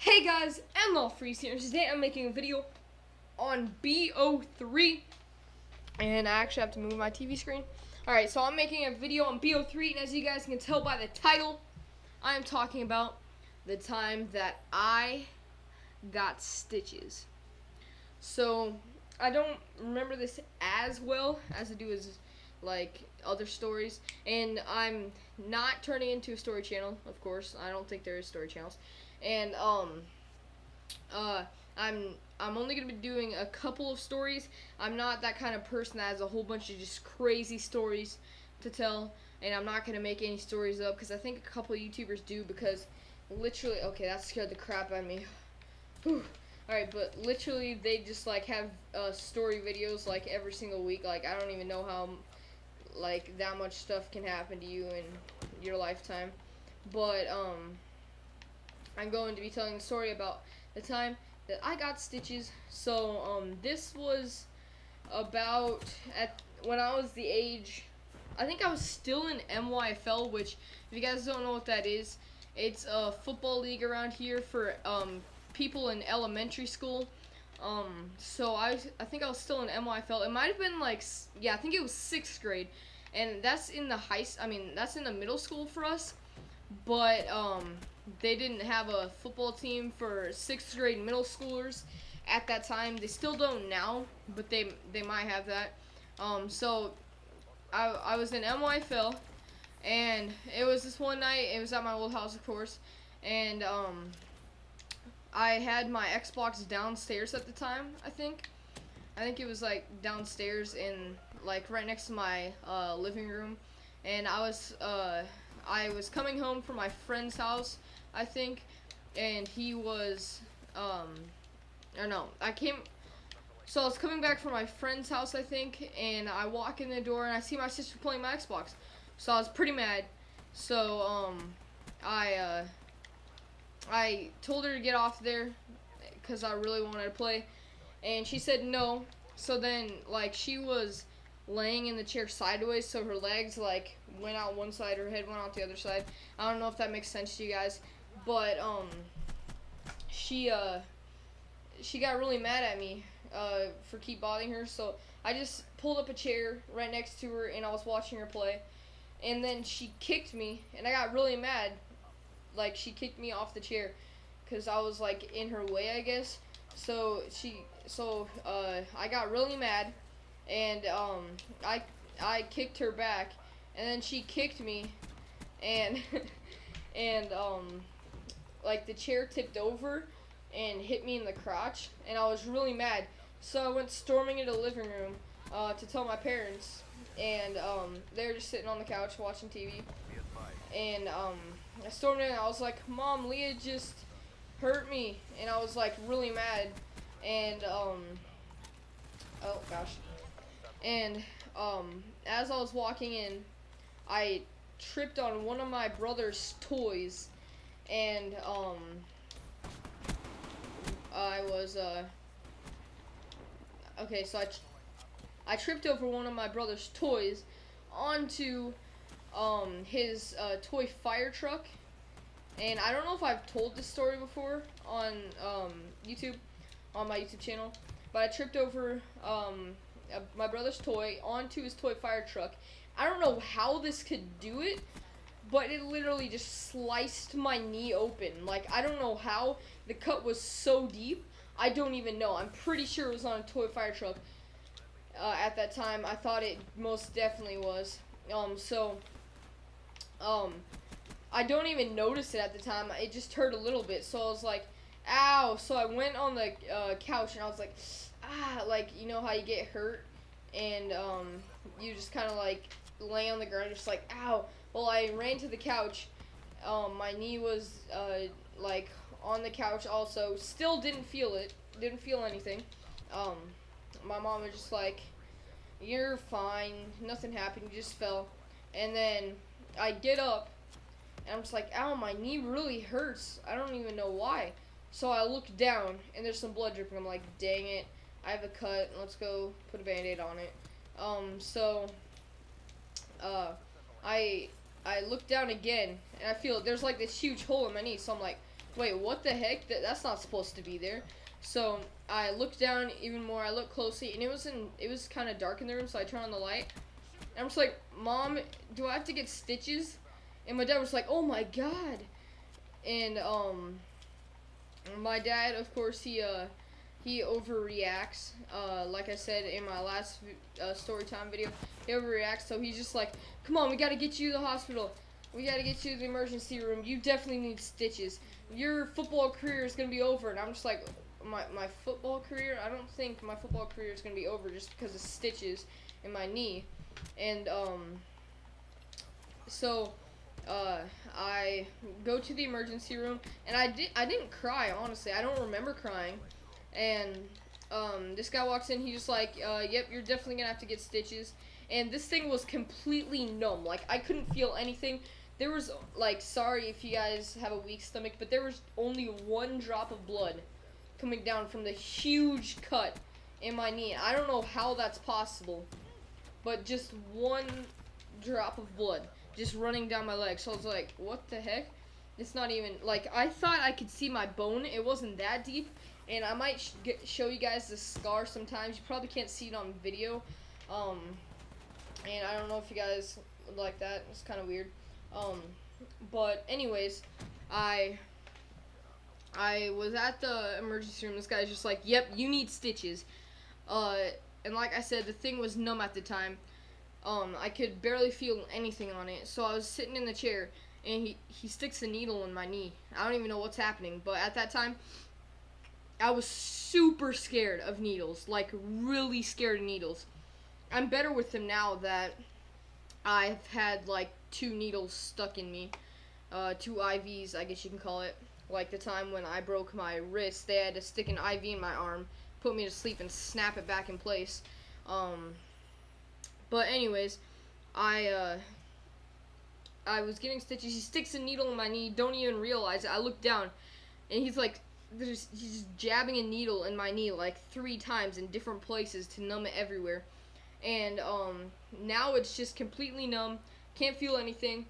Hey guys, ML Freeze here. Today I'm making a video on BO3, and I actually have to move my TV screen. Alright, so I'm making a video on BO3, and as you guys can tell by the title, I am talking about the time that I got stitches. So, I don't remember this as well as I do as like other stories, and I'm not turning into a story channel, of course. I don't think there is story channels. And I'm only gonna be doing a couple of stories. I'm not that kind of person that has a whole bunch of just crazy stories to tell, and I'm not gonna make any stories up because I think a couple of YouTubers do, because literally, okay, that scared the crap out of me. Alright, but literally they just like have story videos like every single week. Like, I don't even know how like that much stuff can happen to you in your lifetime. But I'm going to be telling the story about the time that I got stitches. So this was about when I was the age, I think I was still in MYFL, which, if you guys don't know what that is, it's a football league around here for people in elementary school. So I think I was still in MYFL. It might have been like, yeah, I think it was 6th grade, and that's in the that's in the middle school for us. But they didn't have a football team for 6th grade middle schoolers at that time. They still don't now, but they might have that. So I was in MYFL, and it was this one night. It was at my old house, of course, and I had my Xbox downstairs at the time. I think it was like downstairs in like right next to my living room, and I was coming home from my friend's house, I think, and he was or no, so I was coming back from my friend's house, I think, and I walk in the door and I see my sister playing my Xbox. So I was pretty mad. So I told her to get off there because I really wanted to play, and she said no. So then, like, she was laying in the chair sideways, so her legs like went out one side, her head went out the other side. I don't know if that makes sense to you guys, but she got really mad at me for keep bothering her. So I just pulled up a chair right next to her and I was watching her play, and then she kicked me, and I got really mad. Like, she kicked me off the chair because I was like in her way, I guess. So I got really mad, and I kicked her back, and then she kicked me, and and like the chair tipped over and hit me in the crotch, and I was really mad. So I went storming into the living room to tell my parents, and they were just sitting on the couch watching TV, and I stormed in and I was like, "Mom, Leah just hurt me," and I was like really mad, and oh gosh. And as I was walking in, I tripped on one of my brother's toys, and I was okay. So I tripped over one of my brother's toys onto his toy fire truck, and I don't know if I've told this story before on YouTube, on my YouTube channel, but I tripped over my brother's toy onto his toy fire truck. I don't know how this could do it, but it literally just sliced my knee open. Like, I don't know how. The cut was so deep. I don't even know. I'm pretty sure it was on a toy fire truck at that time. I thought it most definitely was. I don't even notice it at the time. It just hurt a little bit, so I was like, ow. So I went on the couch and I was like, like, you know how you get hurt and you just kind of like lay on the ground just like, ow. Well, I ran to the couch. My knee was like on the couch also. Still didn't feel it. Didn't feel anything. My mom was just like, "You're fine. Nothing happened. You just fell." And then I get up and I'm just like, ow, my knee really hurts. I don't even know why. So I look down and there's some blood dripping. I'm like, dang it, I have a cut. Let's go put a band-aid on it. I look down again and I feel there's like this huge hole in my knee. So I'm like, wait, what the heck? That's not supposed to be there. So I looked down even more. I looked closely, and it was kind of dark in the room. So I turned on the light. And I'm just like, Mom, do I have to get stitches? And my dad was like, oh my god. And my dad, of course, he overreacts. Like I said in my last story time video, he overreacts. So he's just like, come on, we gotta get you to the hospital. We gotta get you to the emergency room. You definitely need stitches. Your football career is gonna be over. And I'm just like, my football career? I don't think my football career is gonna be over just because of stitches in my knee. And so I go to the emergency room, and I didn't cry, honestly. I don't remember crying. And this guy walks in. He's just like, yep, you're definitely gonna have to get stitches. And this thing was completely numb. Like, I couldn't feel anything. There was, like, sorry if you guys have a weak stomach, but there was only one drop of blood coming down from the huge cut in my knee. I don't know how that's possible, but just one drop of blood just running down my leg. So I was like, what the heck? It's not even, like, I thought I could see my bone. It wasn't that deep. And I might show you guys the scar sometimes. You probably can't see it on video. And I don't know if you guys would like that. It's kind of weird. But anyways, I was at the emergency room. This guy's just like, yep, you need stitches. And like I said, the thing was numb at the time. I could barely feel anything on it. So I was sitting in the chair, and he sticks a needle in my knee. I don't even know what's happening. But at that time, I was super scared of needles. Like, really scared of needles. I'm better with them now that I've had, like, 2 needles stuck in me. 2 IVs, I guess you can call it. Like the time when I broke my wrist, they had to stick an IV in my arm, put me to sleep, and snap it back in place. But anyways, I was getting stitches. He sticks a needle in my knee, don't even realize it. I look down, and he's like, he's just jabbing a needle in my knee like 3 times in different places to numb it everywhere. And now it's just completely numb, can't feel anything.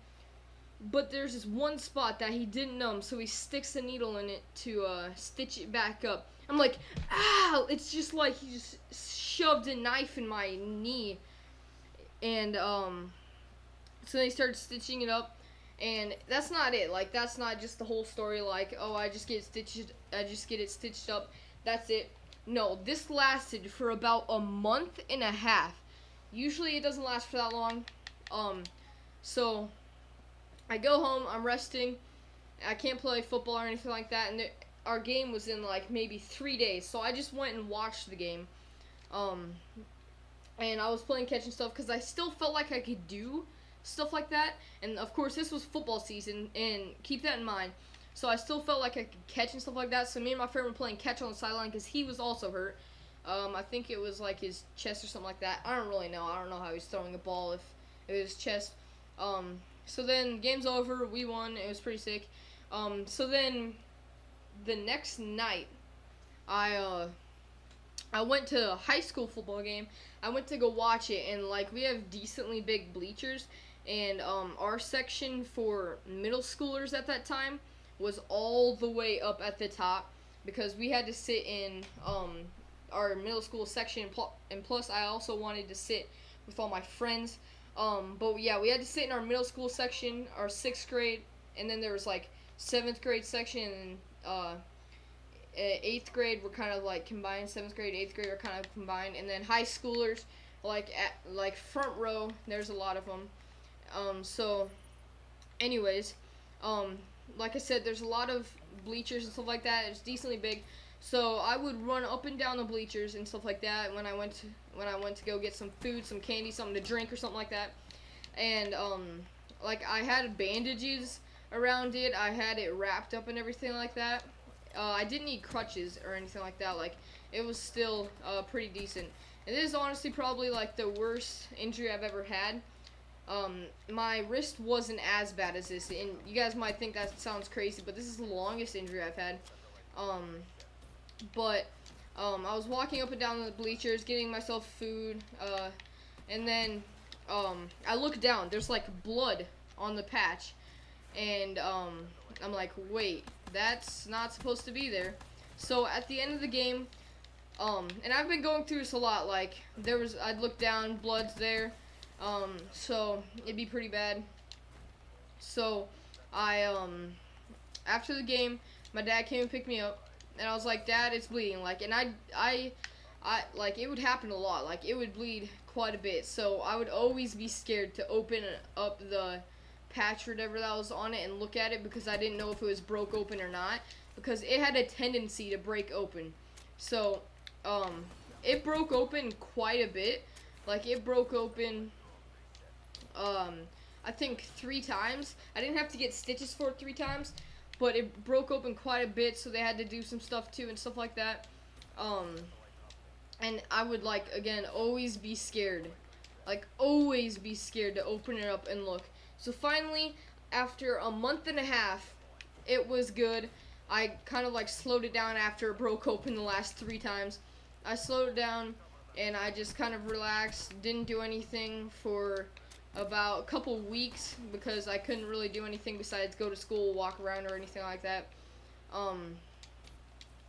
But there's this one spot that he didn't numb, so he sticks a needle in it to stitch it back up. I'm like, ow! It's just like he just shoved a knife in my knee. And so they started stitching it up, and that's not it. Like, that's not just the whole story. Like, oh, I just get it stitched up. That's it. No, this lasted for about a month and a half. Usually it doesn't last for that long. So I go home, I'm resting. I can't play football or anything like that, and our game was in like maybe 3 days. So I just went and watched the game. And I was playing catch and stuff because I still felt like I could do stuff like that. And of course, this was football season, and keep that in mind. So I still felt like I could catch and stuff like that. So me and my friend were playing catch on the sideline because he was also hurt. I think it was like his chest or something like that. I don't really know. I don't know how he's throwing a ball, if it was his chest. So then game's over. We won. It was pretty sick. So then the next night, I went to a high school football game. I went to go watch it, and like we have decently big bleachers, and our section for middle schoolers at that time was all the way up at the top because we had to sit in our middle school section, and plus I also wanted to sit with all my friends. But yeah, we had to sit in our middle school section, our 6th grade, and then there was like 7th grade section, and 8th grade were kind of like combined. 7th grade, 8th grade were kind of combined, and then high schoolers, like front row, there's a lot of them. So anyways, like I said, there's a lot of bleachers and stuff like that. It's decently big. So I would run up and down the bleachers and stuff like that when I went to go get some food, some candy, something to drink or something like that. And like I had bandages around it. I had it wrapped up and everything like that. I didn't need crutches or anything like that. Like, it was still pretty decent. And this is honestly probably like the worst injury I've ever had. My wrist wasn't as bad as this, and you guys might think that sounds crazy, but this is the longest injury I've had. But I was walking up and down the bleachers, getting myself food, and then I look down. There's like blood on the patch, and I'm like, wait, that's not supposed to be there. So at the end of the game, and I've been going through this a lot, like, I'd look down, blood's there, so it'd be pretty bad. So after the game, my dad came and picked me up, and I was like, Dad, it's bleeding, like, and I like, it would happen a lot, like, it would bleed quite a bit, so I would always be scared to open up the patch or whatever that was on it and look at it, because I didn't know if it was broke open or not, because it had a tendency to break open. So it broke open quite a bit. Like, it broke open I think 3 times. I didn't have to get stitches for it 3 times, but it broke open quite a bit, so they had to do some stuff too and stuff like that. And I would, like, again, always be scared. Like, always be scared to open it up and look. So finally, after a month and a half, it was good. I kind of, like, slowed it down after it broke open the last 3 times. I slowed it down, and I just kind of relaxed, didn't do anything for about a couple weeks, because I couldn't really do anything besides go to school, walk around, or anything like that.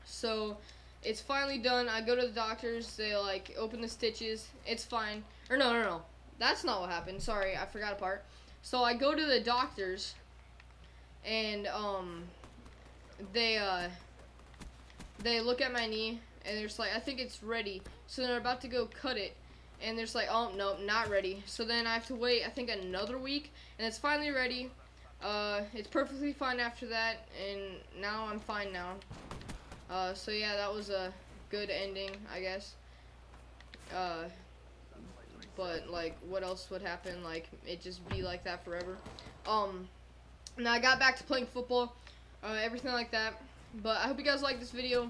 So it's finally done. I go to the doctors, they, like, open the stitches, it's fine. Or no, that's not what happened, sorry, I forgot a part. So I go to the doctors, and they look at my knee, and they're just like, I think it's ready. So they're about to go cut it, and they're just like, oh, no, not ready. So then I have to wait, I think, another week, and it's finally ready. It's perfectly fine after that, and now I'm fine now. So yeah, that was a good ending, I guess. But, like, what else would happen? Like, it just be like that forever. Now I got back to playing football, everything like that. But I hope you guys like this video.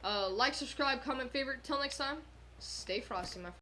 Like, subscribe, comment, favorite. Till next time, stay frosty, my friends.